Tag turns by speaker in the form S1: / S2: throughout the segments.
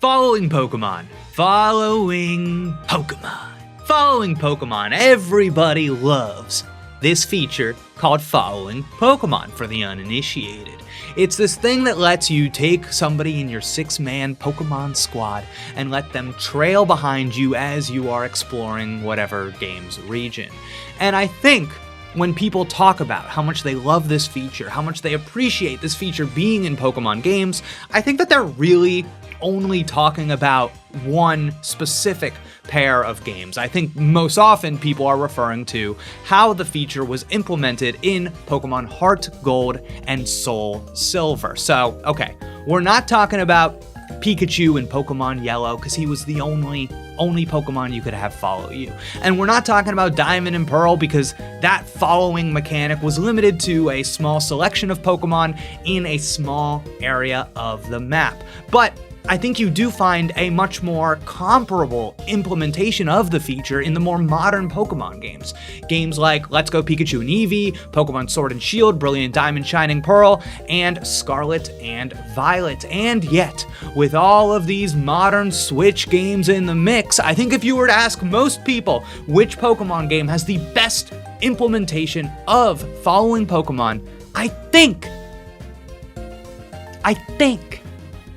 S1: Following Pokemon. Following Pokemon. Following Pokemon. Everybody loves this feature called Following Pokemon for the uninitiated. It's this thing that lets you take somebody in your 6-man Pokemon squad and let them trail behind you as you are exploring whatever game's region. And I think when people talk about how much they love this feature, how much they appreciate this feature being in Pokemon games, I think that they're really only talking about one specific pair of games. I think most often people are referring to how the feature was implemented in Pokemon HeartGold and SoulSilver. So, okay, we're not talking about Pikachu in Pokemon Yellow because he was the only Pokemon you could have follow you. And we're not talking about Diamond and Pearl because that following mechanic was limited to a small selection of Pokemon in a small area of the map. But I think you do find a much more comparable implementation of the feature in the more modern Pokemon games. Games like Let's Go Pikachu and Eevee, Pokemon Sword and Shield, Brilliant Diamond, Shining Pearl, and Scarlet and Violet. And yet, with all of these modern Switch games in the mix, I think if you were to ask most people which Pokemon game has the best implementation of following Pokemon, I think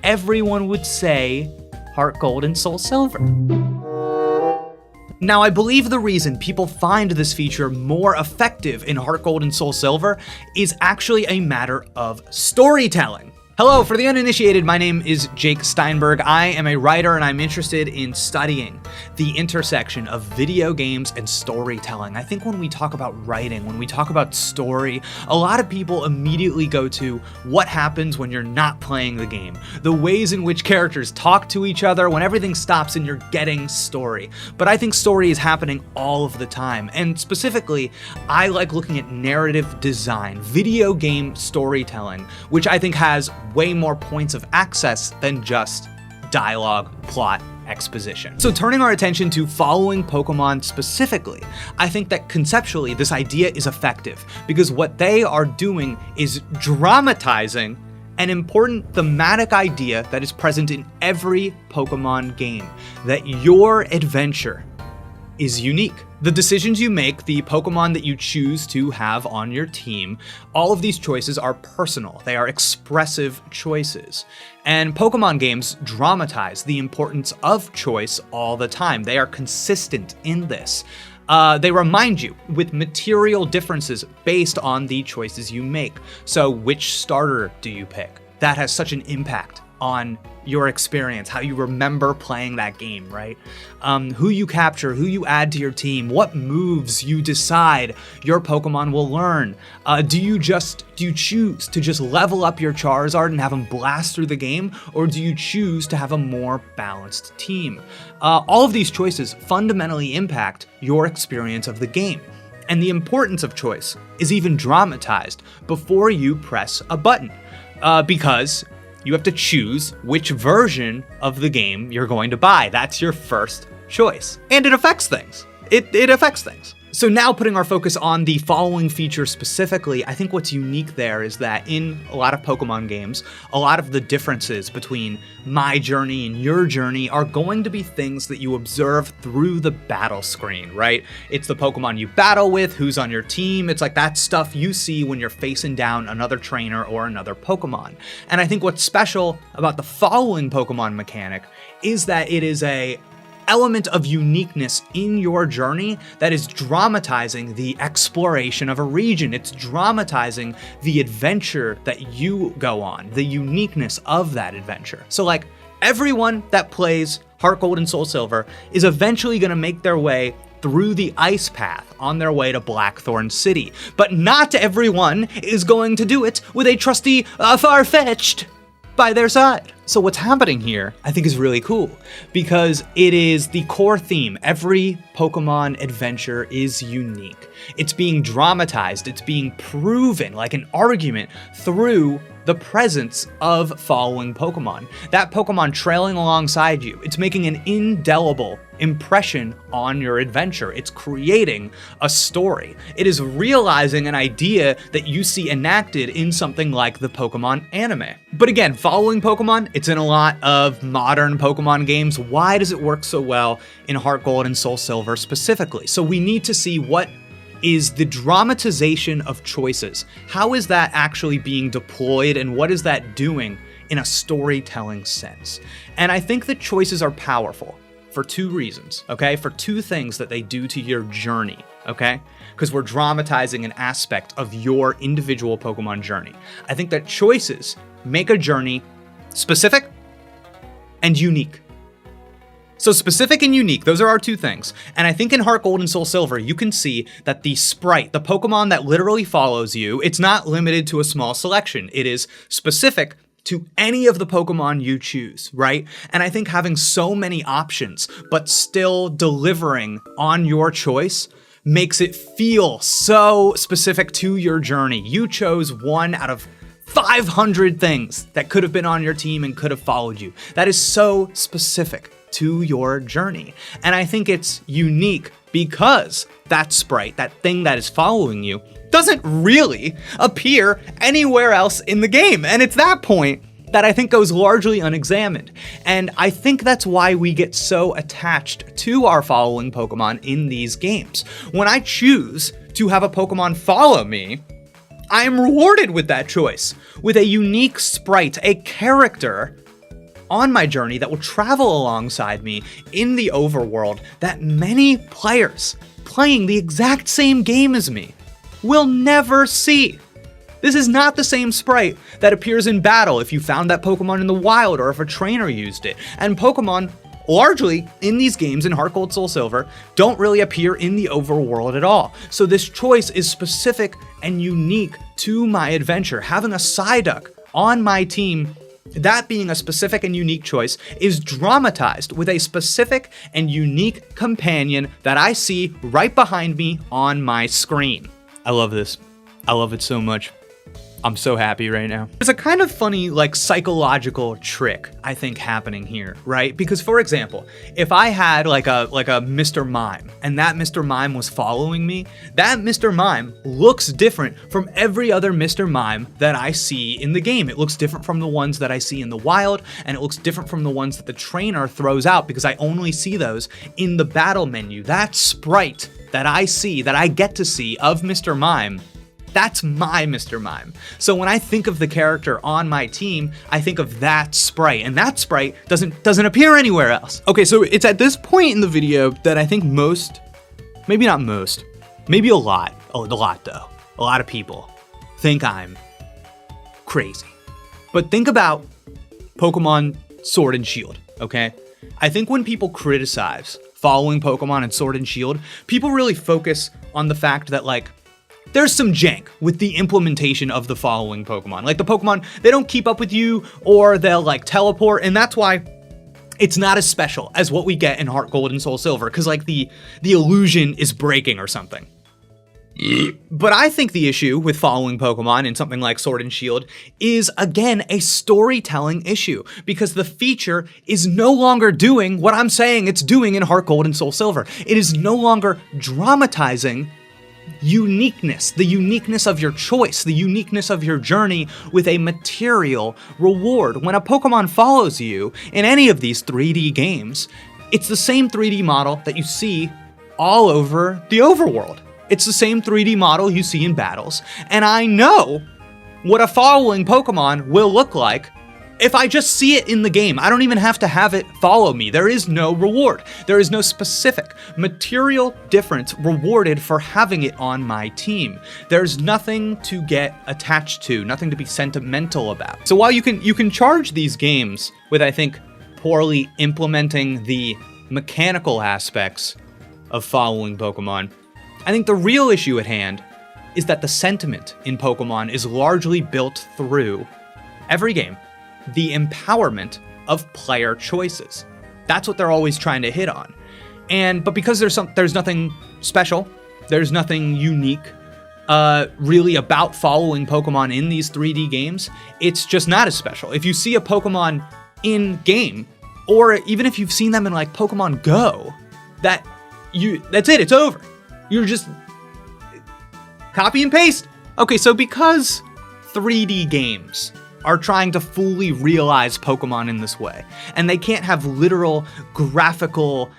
S1: everyone would say HeartGold and SoulSilver. Now, I believe the reason people find this feature more effective in HeartGold and SoulSilver is actually a matter of storytelling. Hello, for the uninitiated, my name is Jake Steinberg. I am a writer and I'm interested in studying the intersection of video games and storytelling. I think when we talk about writing, when we talk about story, a lot of people immediately go to what happens when you're not playing the game, the ways in which characters talk to each other, when everything stops and you're getting story. But I think story is happening all of the time, and specifically, I like looking at narrative design, video game storytelling, which I think has way more points of access than just dialogue, plot, exposition. So turning our attention to following Pokemon specifically, I think that conceptually this idea is effective because what they are doing is dramatizing an important thematic idea that is present in every Pokemon game, that your adventure is unique. The decisions you make, the Pokemon that you choose to have on your team, all of these choices are personal. They are expressive choices. And Pokemon games dramatize the importance of choice all the time. They are consistent in this. They remind you with material differences based on the choices you make. So which starter do you pick? That has such an impact on your experience, how you remember playing that game, right? Who you capture, who you add to your team, what moves you decide your Pokemon will learn. Do you choose to just level up your Charizard and have him blast through the game, or do you choose to have a more balanced team? All of these choices fundamentally impact your experience of the game. And the importance of choice is even dramatized before you press a button, because you have to choose which version of the game you're going to buy. That's your first choice. And it affects things. It affects things. So now putting our focus on the following feature specifically, I think what's unique there is that in a lot of Pokemon games, a lot of the differences between my journey and your journey are going to be things that you observe through the battle screen, right? It's the Pokemon you battle with, who's on your team. It's like that stuff you see when you're facing down another trainer or another Pokemon. And I think what's special about the following Pokemon mechanic is that it is a element of uniqueness in your journey that is dramatizing the exploration of a region. It's dramatizing the adventure that you go on, the uniqueness of that adventure. So like everyone that plays HeartGold and SoulSilver is eventually going to make their way through the ice path on their way to Blackthorn City. But not everyone is going to do it with a trusty Farfetch'd by their side. So what's happening here, I think, is really cool because it is the core theme. Every Pokemon adventure is unique. It's being dramatized. It's being proven like an argument through the presence of following Pokemon. That Pokemon trailing alongside you, it's making an indelible impression on your adventure. It's creating a story. It is realizing an idea that you see enacted in something like the Pokemon anime. But again, following Pokemon, It's in a lot of modern Pokemon games. Why does it work so well in HeartGold and SoulSilver specifically? So we need to see what is the dramatization of choices. How is that actually being deployed, and what is that doing in a storytelling sense? And I think that choices are powerful for two reasons, okay? For two things that they do to your journey, okay? Because we're dramatizing an aspect of your individual Pokemon journey. I think that choices make a journey specific and unique. So specific and unique, those are our two things. And I think in HeartGold and SoulSilver, you can see that the sprite, the Pokemon that literally follows you, it's not limited to a small selection. It is specific to any of the Pokemon you choose, right? And I think having so many options, but still delivering on your choice, makes it feel so specific to your journey. You chose one out of 500 things that could have been on your team and could have followed you. That is so specific to your journey. And I think it's unique because that sprite, that thing that is following you, doesn't really appear anywhere else in the game. And it's that point that I think goes largely unexamined. And I think that's why we get so attached to our following Pokemon in these games. When I choose to have a Pokemon follow me, I am rewarded with that choice, with a unique sprite, a character on my journey that will travel alongside me in the overworld that many players playing the exact same game as me will never see. This is not the same sprite that appears in battle if you found that Pokemon in the wild or if a trainer used it. And Pokemon, largely in these games in HeartGold, SoulSilver, don't really appear in the overworld at all. So this choice is specific and unique to my adventure. Having a Psyduck on my team, that being a specific and unique choice, is dramatized with a specific and unique companion that I see right behind me on my screen. I love this. I love it so much. I'm so happy right now. There's a kind of funny, like, psychological trick, I think, happening here, right? Because, for example, if I had like a Mr. Mime, and that Mr. Mime was following me, that Mr. Mime looks different from every other Mr. Mime that I see in the game. It looks different from the ones that I see in the wild, and it looks different from the ones that the trainer throws out, because I only see those in the battle menu. That sprite that I see, that I get to see of Mr. Mime, that's my Mr. Mime. So when I think of the character on my team, I think of that sprite, and that sprite doesn't appear anywhere else. Okay, so it's at this point in the video that I think most, maybe not most, maybe a lot though, a lot of people think I'm crazy. But think about Pokemon Sword and Shield, okay? I think when people criticize following Pokemon in Sword and Shield, people really focus on the fact that, like, there's some jank with the implementation of the following Pokemon. Like, the Pokemon, they don't keep up with you, or they'll, like, teleport, and that's why it's not as special as what we get in HeartGold and SoulSilver, because, like, the illusion is breaking or something. But I think the issue with following Pokemon in something like Sword and Shield is, again, a storytelling issue, because the feature is no longer doing what I'm saying it's doing in HeartGold and SoulSilver. It is no longer dramatizing uniqueness, the uniqueness of your choice, the uniqueness of your journey with a material reward. When a Pokemon follows you in any of these 3D games, it's the same 3D model that you see all over the overworld. It's the same 3D model you see in battles, and I know what a following Pokemon will look like if I just see it in the game. I don't even have to have it follow me. There is no reward. There is no specific material difference rewarded for having it on my team. There's nothing to get attached to, nothing to be sentimental about. So while you can charge these games with, I think, poorly implementing the mechanical aspects of following Pokemon, I think the real issue at hand is that the sentiment in Pokemon is largely built through every game the empowerment of player choices. That's what they're always trying to hit on. But because there's nothing special, there's nothing unique really about following Pokemon in these 3D games, it's just not as special. If you see a Pokemon in game, or even if you've seen them in, like, Pokemon Go, that's it, it's over. You're just copy and paste. Okay, so because 3D games are trying to fully realize Pokemon in this way. And they can't have literal graphical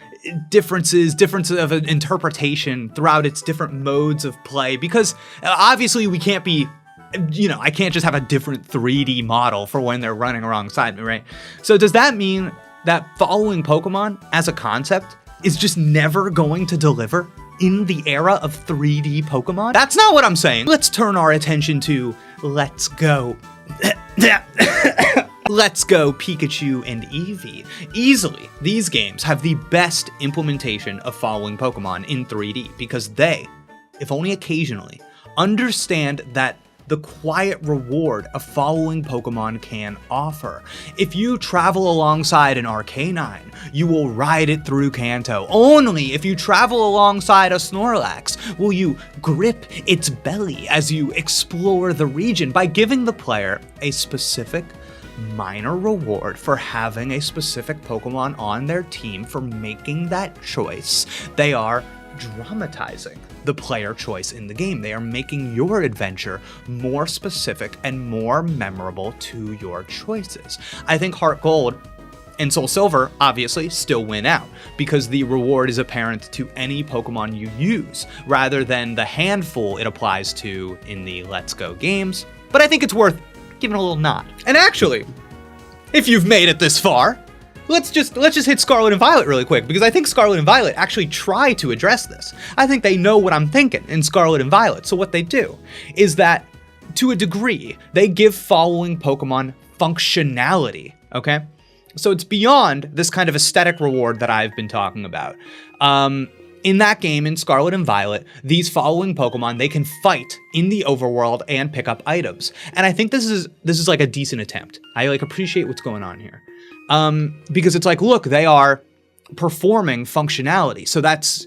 S1: differences of an interpretation throughout its different modes of play, because obviously we can't be, I can't just have a different 3D model for when they're running alongside me, right? So does that mean that following Pokemon as a concept is just never going to deliver in the era of 3D Pokemon? That's not what I'm saying. Let's turn our attention to Let's Go. Let's Go Pikachu and Eevee. Easily, these games have the best implementation of following Pokemon in 3D because they, if only occasionally, understand that the quiet reward of following Pokemon can offer. If you travel alongside an Arcanine, you will ride it through Kanto. Only if you travel alongside a Snorlax will you grip its belly as you explore the region by giving the player a specific minor reward for having a specific Pokemon on their team for making that choice. They are dramatizing the player choice in the game. They are making your adventure more specific and more memorable to your choices. I think HeartGold and SoulSilver obviously still win out because the reward is apparent to any Pokemon you use rather than the handful it applies to in the Let's Go games. But I think it's worth giving a little nod. And actually, if you've made it this far, let's just hit Scarlet and Violet really quick, because I think Scarlet and Violet actually try to address this. I think they know what I'm thinking in Scarlet and Violet. So what they do is that, to a degree, they give following Pokemon functionality, okay? So it's beyond this kind of aesthetic reward that I've been talking about. In that game, in Scarlet and Violet, these following Pokemon, they can fight in the overworld and pick up items. And I think this is like a decent attempt. I appreciate what's going on here. Because it's like, look, they are performing functionality. So that's,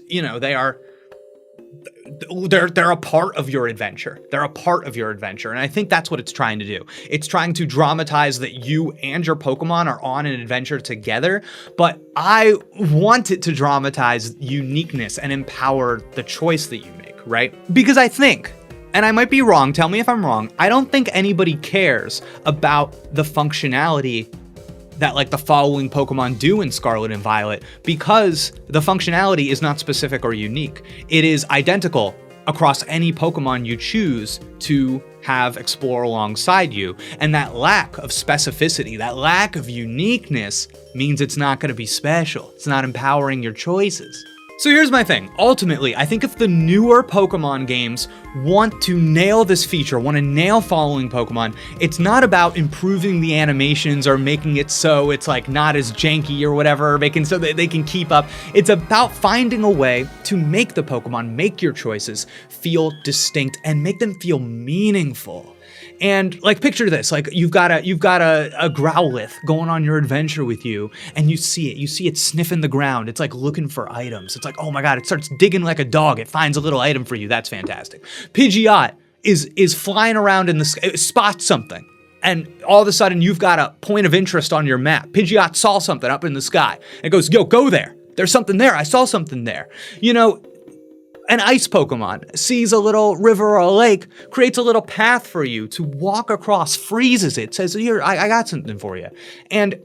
S1: they're a part of your adventure. They're a part of your adventure. And I think that's what it's trying to do. It's trying to dramatize that you and your Pokemon are on an adventure together, but I want it to dramatize uniqueness and empower the choice that you make, right? Because I think, and I might be wrong, tell me if I'm wrong, I don't think anybody cares about the functionality that the following Pokemon do in Scarlet and Violet, because the functionality is not specific or unique. It is identical across any Pokemon you choose to have explore alongside you. And that lack of specificity, that lack of uniqueness means it's not going to be special. It's not empowering your choices. So here's my thing. Ultimately, I think if the newer Pokemon games want to nail this feature, want to nail following Pokemon, it's not about improving the animations or making it so it's not as janky or whatever, making so that they can keep up. It's about finding a way to make the Pokemon, make your choices feel distinct and make them feel meaningful. And picture this, you've got a Growlithe going on your adventure with you, and you see it sniffing the ground. It's looking for items. It's oh my God, it starts digging like a dog. It finds a little item for you. That's fantastic. Pidgeot is flying around in the sky, it spots something. And all of a sudden you've got a point of interest on your map. Pidgeot saw something up in the sky and goes, yo, go there. There's something there. I saw something there. An ice Pokemon sees a little river or a lake, creates a little path for you to walk across, freezes it, says, here, I got something for you. And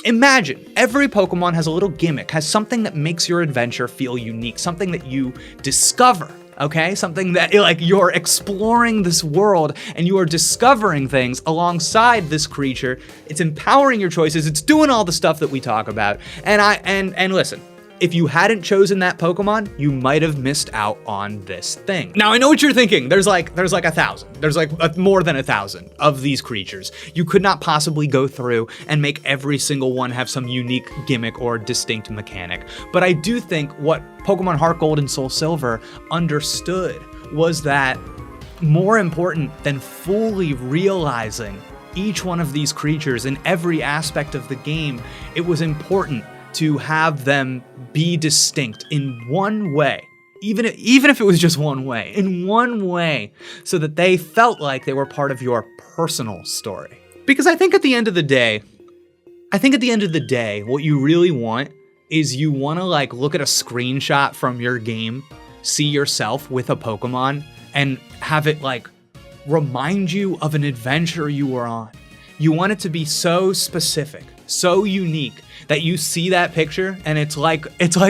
S1: imagine, every Pokemon has a little gimmick, has something that makes your adventure feel unique, something that you discover, okay? Something that, you're exploring this world and you are discovering things alongside this creature. It's empowering your choices. It's doing all the stuff that we talk about. And listen, if you hadn't chosen that Pokemon, you might have missed out on this thing. Now, I know what you're thinking. There's 1,000. There's more than 1,000 of these creatures. You could not possibly go through and make every single one have some unique gimmick or distinct mechanic. But I do think what Pokemon HeartGold and SoulSilver understood was that more important than fully realizing each one of these creatures in every aspect of the game, it was important to have them be distinct in one way, even if it was just one way, in one way, so that they felt like they were part of your personal story. Because I think at the end of the day, what you really want is you want to look at a screenshot from your game, see yourself with a Pokemon, and have it remind you of an adventure you were on. You want it to be so specific, so unique, that you see that picture and it's like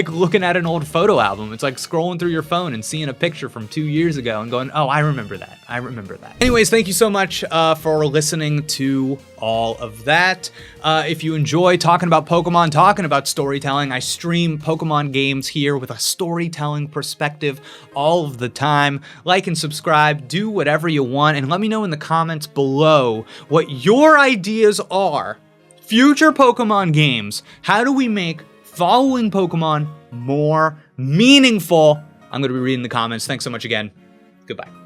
S1: looking at an old photo album. It's like scrolling through your phone and seeing a picture from 2 years ago and going, oh, I remember that. I remember that. Anyways, thank you so much for listening to all of that. If you enjoy talking about Pokemon, talking about storytelling, I stream Pokemon games here with a storytelling perspective all of the time. Like and subscribe, do whatever you want, and let me know in the comments below what your ideas are. Future Pokemon games. How do we make following Pokemon more meaningful? I'm going to be reading the comments. Thanks so much again. Goodbye.